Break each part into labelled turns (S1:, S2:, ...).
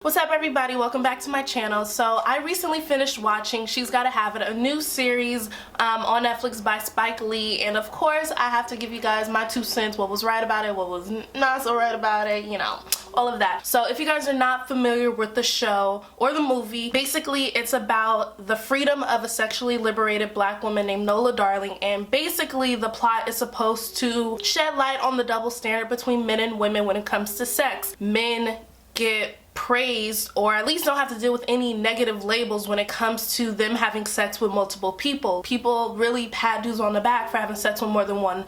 S1: What's up everybody, welcome back to my channel. So I recently finished watching She's Gotta Have It, a new series on Netflix by Spike Lee, and of course I have to give you guys my 2 cents, what was right about it, what was not so right about it, you know, all of that. So if you guys are not familiar with the show or the movie, basically it's about the freedom of a sexually liberated black woman named Nola Darling, and basically the plot is supposed to shed light on the double standard between men and women when it comes to sex. Men get praised, or at least don't have to deal with any negative labels when it comes to them having sex with multiple people. People really pat dudes on the back for having sex with more than one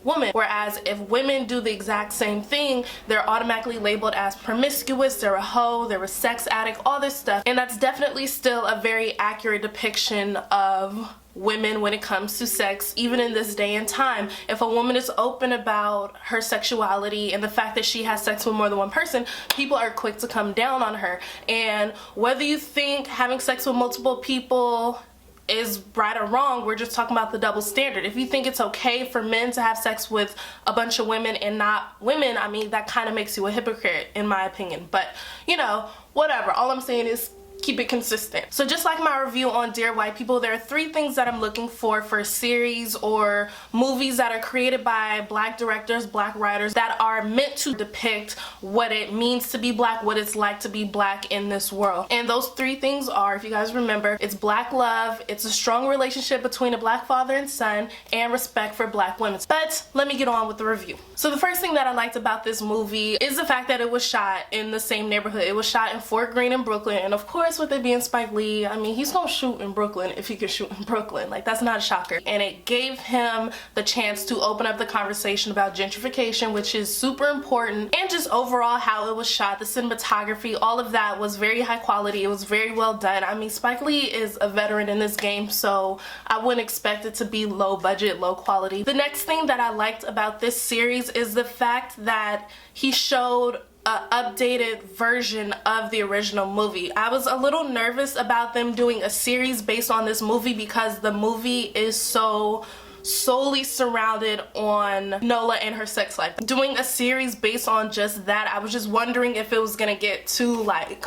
S1: woman, whereas if women do the exact same thing, they're automatically labeled as promiscuous, they're a hoe, they're a sex addict, all this stuff. And that's definitely still a very accurate depiction of women when it comes to sex, even in this day and time. If a woman is open about her sexuality and the fact that she has sex with more than one person, people are quick to come down on her. And whether you think having sex with multiple people is right or wrong, we're just talking about the double standard. If you think it's okay for men to have sex with a bunch of women and not women, I mean, that kind of makes you a hypocrite in my opinion. But you know, whatever, all I'm saying is keep it consistent. So just like my review on Dear White People, there are 3 things that I'm looking for series or movies that are created by black directors, black writers, that are meant to depict what it means to be black, what it's like to be black in this world. And those 3 things are, if you guys remember, it's black love, it's a strong relationship between a black father and son, and respect for black women. But let me get on with the review. So the first thing that I liked about this movie is the fact that it was shot in the same neighborhood. It was shot in Fort Greene in Brooklyn, and of course with it being Spike Lee, I mean, he's gonna shoot in Brooklyn if he can shoot in Brooklyn. Like, that's not a shocker. And it gave him the chance to open up the conversation about gentrification, which is super important, and just overall how it was shot, the cinematography, all of that was very high quality. It was very well done. I mean, Spike Lee is a veteran in this game, so I wouldn't expect it to be low budget, low quality. The next thing that I liked about this series is the fact that he showed an updated version of the original movie. I was a little nervous about them doing a series based on this movie because the movie is so solely surrounded on Nola and her sex life. Doing a series based on just that, I was just wondering if it was gonna get too like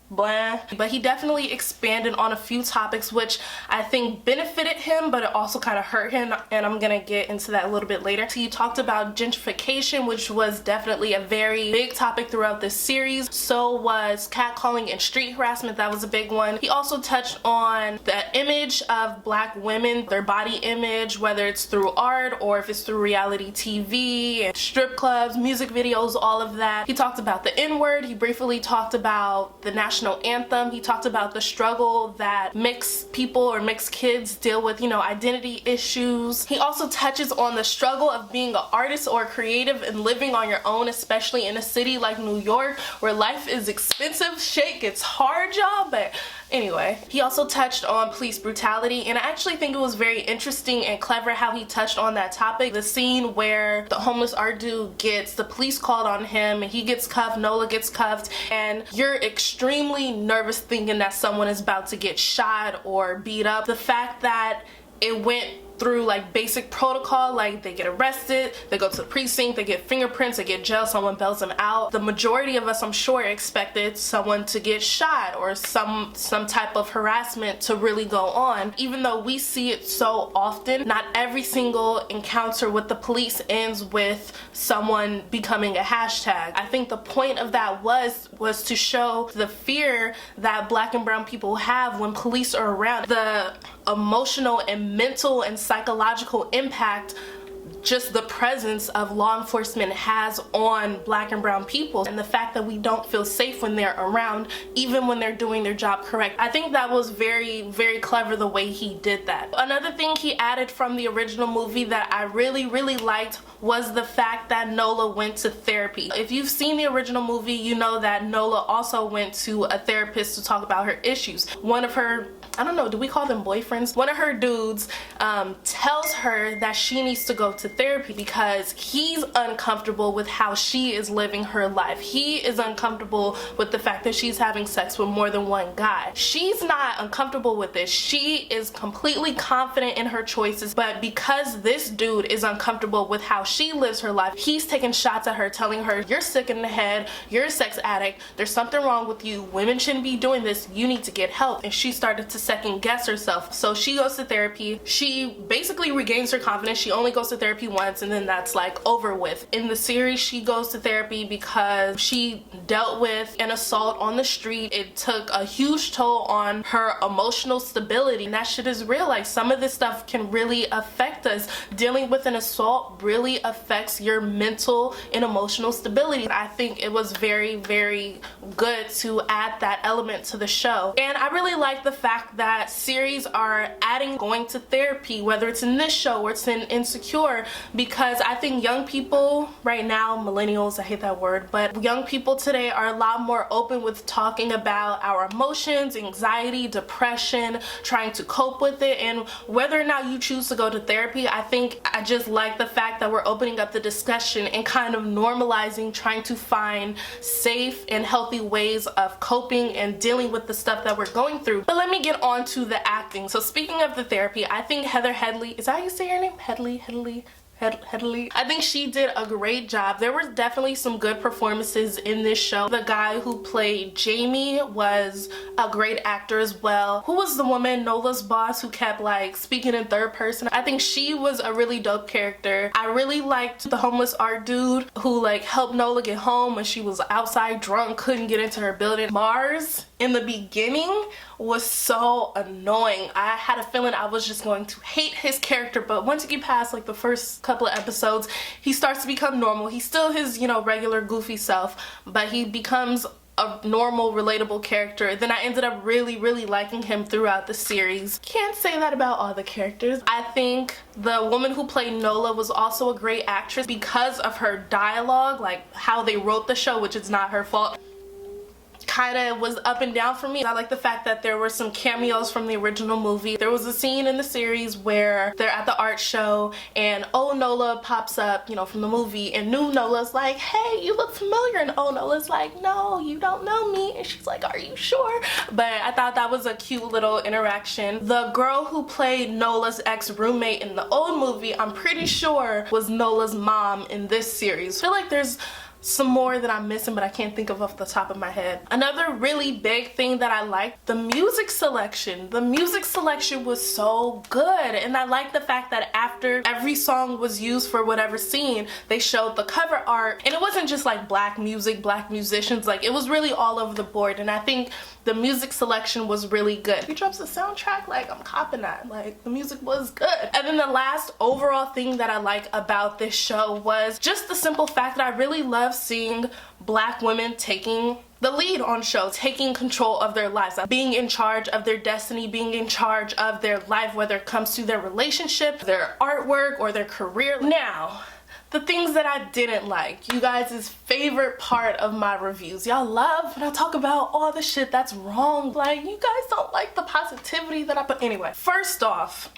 S1: blah. But he definitely expanded on a few topics which I think benefited him, but it also kind of hurt him, and I'm gonna get into that a little bit later. So he talked about gentrification, which was definitely a very big topic throughout this series. So was catcalling and street harassment. That was a big one. He also touched on the image of black women, their body image, whether it's through art or if it's through reality TV and strip clubs, music videos, all of that. He talked about the N-word. He briefly talked about the national anthem. He talked about the struggle that mixed people or mixed kids deal with, you know, identity issues. He also touches on the struggle of being an artist or creative and living on your own, especially in a city like New York where life is expensive. Shit gets hard, y'all. But anyway, he also touched on police brutality, and I actually think it was very interesting and clever how he touched on that topic. The scene where the homeless art dude gets the police called on him and he gets cuffed, Nola gets cuffed, and you're extremely nervous thinking that someone is about to get shot or beat up. The fact that it went through like basic protocol, like they get arrested, they go to the precinct, they get fingerprints, they get jail, someone bails them out. The majority of us, I'm sure, expected someone to get shot or some type of harassment to really go on. Even though we see it so often, not every single encounter with the police ends with someone becoming a hashtag. I think the point of that was to show the fear that black and brown people have when police are around, the emotional and mental and psychological impact just the presence of law enforcement has on black and brown people, and the fact that we don't feel safe when they're around, even when they're doing their job correct. I think that was very, very clever the way he did that. Another thing he added from the original movie that I really, really liked was the fact that Nola went to therapy. If you've seen the original movie, you know that Nola also went to a therapist to talk about her issues. One of her, I don't know, do we call them boyfriends? One of her dudes tells her that she needs to go to therapy because he's uncomfortable with how she is living her life. He is uncomfortable with the fact that she's having sex with more than one guy. She's not uncomfortable with this. She is completely confident in her choices, but because this dude is uncomfortable with how she lives her life, he's taking shots at her, telling her, you're sick in the head, you're a sex addict, there's something wrong with you, women shouldn't be doing this, you need to get help. And she started to second guess herself. So she goes to therapy. She basically regains her confidence. She only goes to therapy once and then that's like over with. In the series, she goes to therapy because she dealt with an assault on the street. It took a huge toll on her emotional stability, and that shit is real. Like, some of this stuff can really affect us. Dealing with an assault really affects your mental and emotional stability. I think it was very, very good to add that element to the show. And I really like the fact that series are adding going to therapy, whether it's in this show or it's in Insecure, because I think young people right now, millennials, I hate that word, but young people today are a lot more open with talking about our emotions, anxiety, depression, trying to cope with it. And whether or not you choose to go to therapy, I just like the fact that we're opening up the discussion and kind of normalizing trying to find safe and healthy ways of coping and dealing with the stuff that we're going through. But let me get on to the acting. So speaking of the therapy, I think Heather Headley, is that how you say her name? Headley? I think she did a great job. There were definitely some good performances in this show. The guy who played Jamie was a great actor as well. Who was the woman, Nola's boss, who kept like speaking in third person? I think she was a really dope character. I really liked the homeless art dude who like helped Nola get home when she was outside drunk, couldn't get into her building. Mars in the beginning was so annoying. I had a feeling I was just going to hate his character, but once you get past like the first couple of episodes, he starts to become normal. He's still his, you know, regular goofy self, but he becomes a normal, relatable character. Then I ended up really, really liking him throughout the series. Can't say that about all the characters. I think the woman who played Nola was also a great actress because of her dialogue, like how they wrote the show, which is not her fault. Kinda was up and down for me. I like the fact that there were some cameos from the original movie. There was a scene in the series where they're at the art show and old Nola pops up, you know, from the movie, and new Nola's like, hey, you look familiar, and old Nola's like, no, you don't know me, and she's like, are you sure? But I thought that was a cute little interaction. The girl who played Nola's ex-roommate in the old movie, I'm pretty sure was Nola's mom in this series. I feel like there's some more that I'm missing, but I can't think of off the top of my head. Another really big thing that I liked, the music selection. The music selection was so good, and I like the fact that after every song was used for whatever scene, they showed the cover art, and it wasn't just like black music, black musicians, like it was really all over the board, and I think the music selection was really good. He drops the soundtrack, like I'm copping that, like the music was good. And then the last overall thing that I like about this show was just the simple fact that I really love seeing black women taking the lead on show, taking control of their lives, being in charge of their destiny, being in charge of their life, whether it comes to their relationship, their artwork, or their career. Now, the things that I didn't like, you guys' favorite part of my reviews. Y'all love when I talk about all the shit that's wrong. Like, you guys don't like the positivity that I put. Anyway, first off,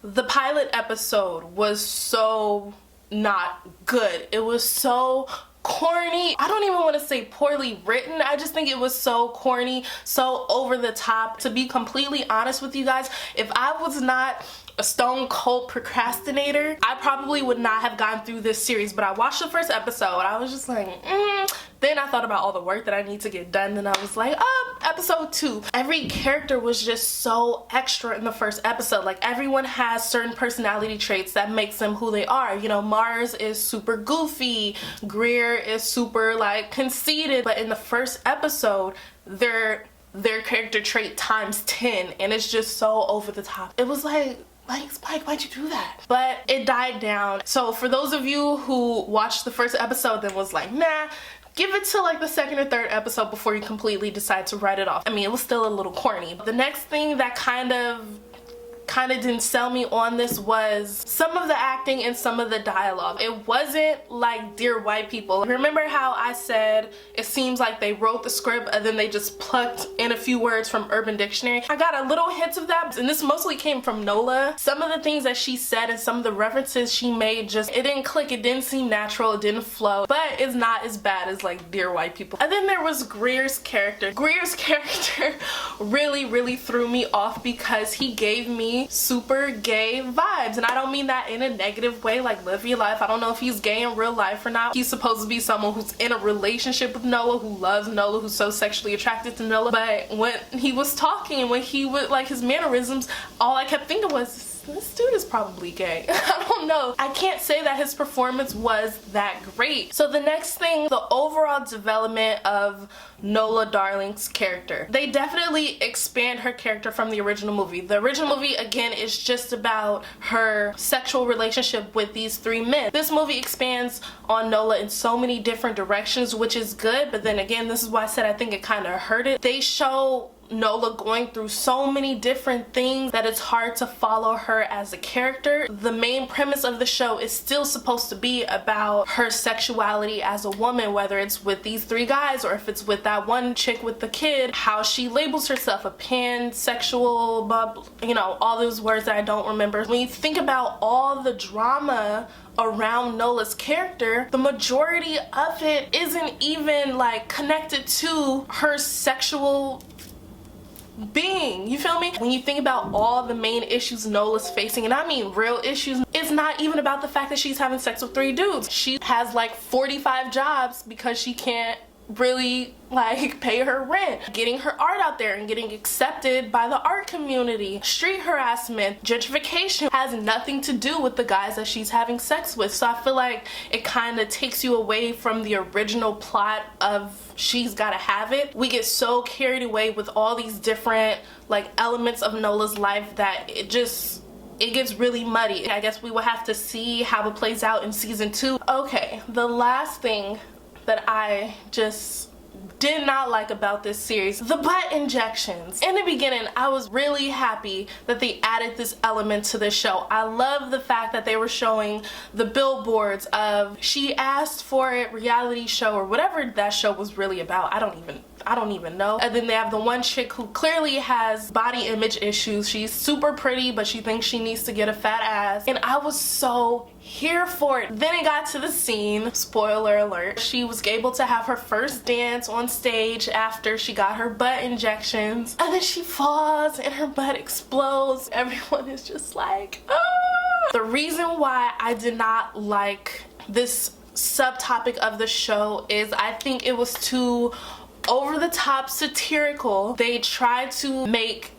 S1: the pilot episode was so not good. It was so corny. I don't even want to say poorly written. I just think it was so corny, so over the top. To be completely honest with you guys, if I was not a stone cold procrastinator, I probably would not have gone through this series. But I watched the first episode, I was just like, Then I thought about all the work that I need to get done, and I was like, episode 2. Every character was just so extra in the first episode. Like, everyone has certain personality traits that makes them who they are. You know, Mars is super goofy, Greer is super like conceited, but in the first episode, their character trait times 10, and it's just so over the top. It was like, Spike, why'd you do that? But it died down. So for those of you who watched the first episode then was like, nah, give it to like the second or third episode before you completely decide to write it off. I mean, it was still a little corny. The next thing that kind of kind of didn't sell me on this was some of the acting and some of the dialogue. It wasn't like Dear White People. Remember how I said it seems like they wrote the script and then they just plucked in a few words from Urban Dictionary? I got a little hints of that, and this mostly came from Nola. Some of the things that she said and some of the references she made, just, it didn't click, it didn't seem natural, it didn't flow, but it's not as bad as like Dear White People. And then there was Greer's character. Greer's character really threw me off because he gave me super gay vibes, and I don't mean that in a negative way, like live your life. I don't know if he's gay in real life or not. He's supposed to be someone who's in a relationship with Nola, who loves Nola, who's so sexually attracted to Nola, but when he was talking and when he would, like, his mannerisms, all I kept thinking was, this dude is probably gay. I don't know. I can't say that his performance was that great. So the next thing, the overall development of Nola Darling's character. They definitely expand her character from the original movie. The original movie, again, is just about her sexual relationship with these three men. This movie expands on Nola in so many different directions, which is good, but then again, this is why I said I think it kind of hurt it. They show Nola going through so many different things that it's hard to follow her as a character. The main premise of the show is still supposed to be about her sexuality as a woman, whether it's with these three guys or if it's with that one chick with the kid, how she labels herself, a pansexual, you know, all those words that I don't remember. When you think about all the drama around Nola's character, the majority of it isn't even like connected to her sexual being, you feel me? When you think about all the main issues Nola's facing, and I mean real issues, it's not even about the fact that she's having sex with three dudes. She has like 45 jobs because she can't really like pay her rent, getting her art out there and getting accepted by the art community. Street harassment, gentrification has nothing to do with the guys that she's having sex with. So I feel like it kind of takes you away from the original plot of She's Gotta Have It. We get so carried away with all these different like elements of Nola's life that it gets really muddy. I guess we will have to see how it plays out in season 2. Okay, the last thing that I just did not like about this series, the butt injections. In the beginning, I was really happy that they added this element to the show. I love the fact that they were showing the billboards of She Asked For It reality show, or whatever that show was really about. I don't even know. And then they have the one chick who clearly has body image issues. She's super pretty, but she thinks she needs to get a fat ass. And I was so here for it. Then it got to the scene, spoiler alert, she was able to have her first dance on stage after she got her butt injections, and then she falls and her butt explodes. Everyone is just like, ah! The reason why I did not like this subtopic of the show is I think it was too over the top satirical. They tried to make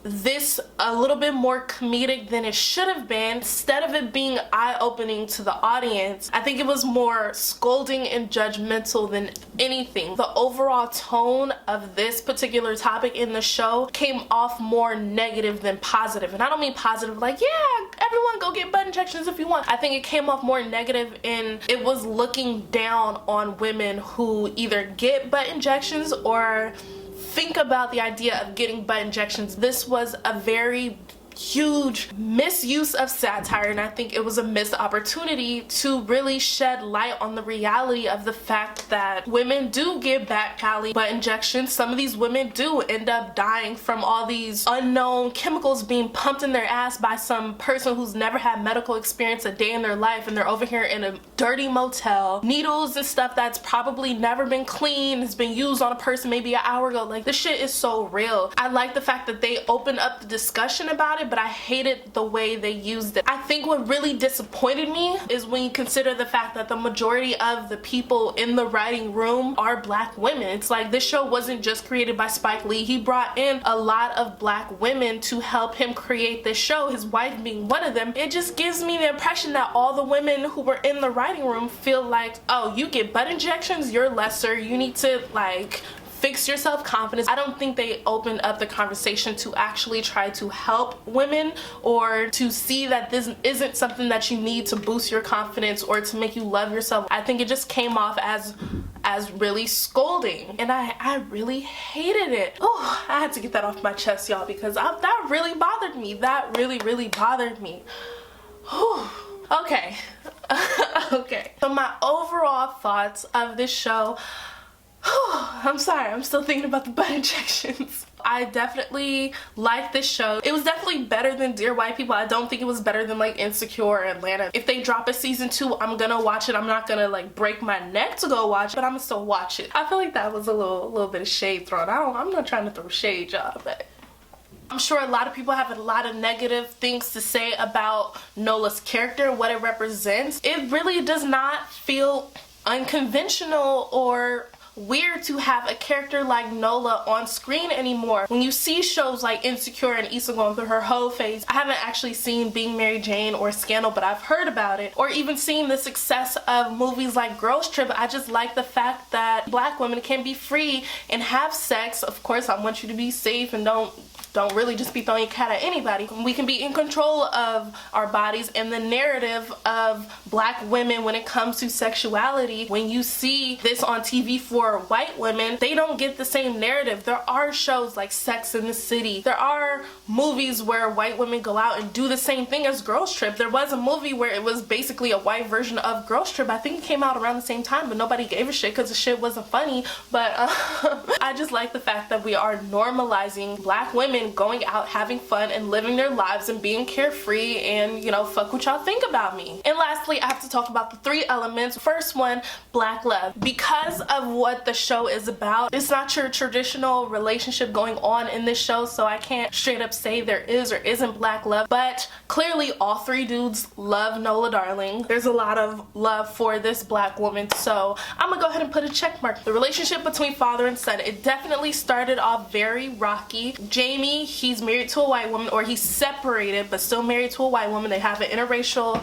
S1: this a little bit more comedic than it should have been. Instead of it being eye-opening to the audience, I think it was more scolding and judgmental than anything. The overall tone of this particular topic in the show came off more negative than positive. And I don't mean positive like, yeah, everyone go get butt injections if you want. I think it came off more negative, and it was looking down on women who either get butt injections or think about the idea of getting butt injections. This was a very huge misuse of satire, and I think it was a missed opportunity to really shed light on the reality of the fact that women do get back alley butt injections. Some of these women do end up dying from all these unknown chemicals being pumped in their ass by some person who's never had medical experience a day in their life, and they're over here in a dirty motel. Needles and stuff that's probably never been cleaned, has been used on a person maybe an hour ago. Like, this shit is so real. I like the fact that they opened up the discussion about it, but I hated the way they used it. I think what really disappointed me is when you consider the fact that the majority of the people in the writing room are black women. It's like this show wasn't just created by Spike Lee. He brought in a lot of black women to help him create this show, his wife being one of them. It just gives me the impression that all the women who were in the writing room feel like, oh, you get butt injections, you're lesser, you need to like fix your self-confidence. I don't think they opened up the conversation to actually try to help women or to see that this isn't something that you need to boost your confidence or to make you love yourself. I think it just came off as really scolding, and I really hated it. Oh, I had to get that off my chest, y'all, because that really bothered me. That really bothered me. Whew. Okay. Okay, so my overall thoughts of this show, I'm sorry, I'm still thinking about the butt injections. I definitely like this show. It was definitely better than Dear White People. I don't think it was better than like Insecure or Atlanta. If they drop a season 2, I'm gonna watch it. I'm not gonna like break my neck to go watch it, but I'm gonna still watch it. I feel like that was a little bit of shade thrown. I'm not trying to throw shade, y'all, but I'm sure a lot of people have a lot of negative things to say about Nola's character, what it represents. It really does not feel unconventional or weird to have a character like Nola on screen anymore. When you see shows like Insecure and Issa going through her whole phase, I haven't actually seen Being Mary Jane or Scandal, but I've heard about it, or even seen the success of movies like Girls Trip. I just like the fact that black women can be free and have sex. Of course, I want you to be safe and don't really just be throwing your cat at anybody. We can be in control of our bodies, and the narrative of black women when it comes to sexuality, when you see this on TV for white women, they don't get the same narrative. There are shows like Sex and the City. There are movies where white women go out and do the same thing as Girls Trip. There was a movie where it was basically a white version of Girls Trip. I think it came out around the same time, but nobody gave a shit because the shit wasn't funny. But I just like the fact that we are normalizing black women going out having fun and living their lives and being carefree, and you know, fuck what y'all think about me. And lastly, I have to talk about the 3 elements. First one, black love. Because of what the show is about, it's not your traditional relationship going on in this show, so I can't straight up say there is or isn't black love, but clearly all 3 dudes love Nola Darling. There's a lot of love for this black woman, so I'm gonna go ahead and put a check mark. The relationship between father and son, it definitely started off very rocky. Jamie, he's married to a white woman, or he's separated but still married to a white woman. They have an interracial,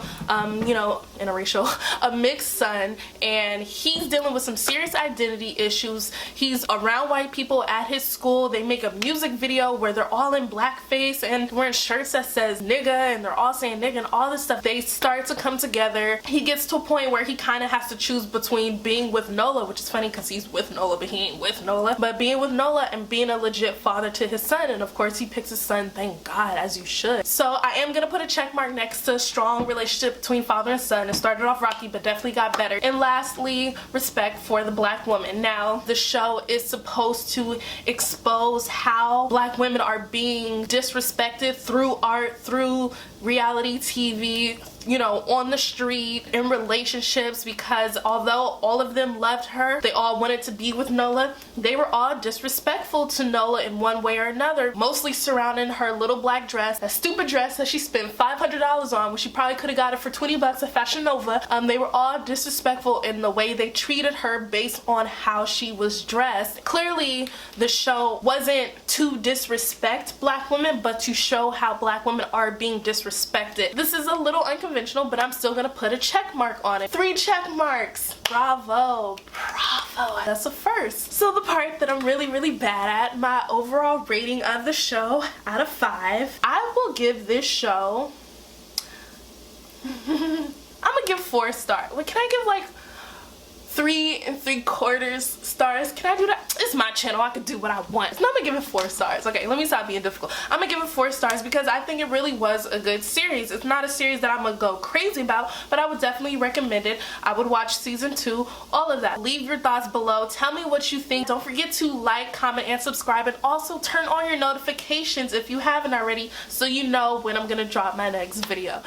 S1: a mixed son, and he's dealing with some serious identity issues. He's around white people at his school. They make a music video where they're all in blackface and wearing shirts that says nigga, and they're all saying nigga and all this stuff. They start to come together. He gets to a point where he kind of has to choose between being with Nola, which is funny because he's with Nola but he ain't with Nola, but being with Nola and being a legit father to his son. And of course he picks his son, thank God, as you should. So I am gonna put a check mark next to strong relationship between father and son. It started off rocky but definitely got better. And lastly, respect for the black woman. Now, the show is supposed to expose how black women are being disrespected through art, through reality TV, you know, on the street, in relationships, because although all of them loved her, they all wanted to be with Nola, they were all disrespectful to Nola in one way or another, mostly surrounding her little black dress, that stupid dress that she spent $500 on when she probably could have got it for 20 bucks at Fashion Nova. They were all disrespectful in the way they treated her based on how she was dressed. Clearly, the show wasn't to disrespect black women, but to show how black women are being disrespected. This is a little unconventional, but I'm still gonna put a check mark on it. 3 check marks. Bravo. Bravo. That's a first. So the part that I'm really bad at, my overall rating of the show out of 5, I will give this show I'm gonna give 4 stars. Wait, can I give like 3 3/4 stars? Can I do that? It's my channel, I could do what I want. So I'm gonna give it 4 stars. Okay, let me stop being difficult. I'm gonna give it 4 stars because I think it really was a good series. It's not a series that I'm gonna go crazy about, but I would definitely recommend it. I would watch season 2, all of that. Leave your thoughts below. Tell me what you think. Don't forget to like, comment, and subscribe, and also turn on your notifications if you haven't already so you know when I'm gonna drop my next video.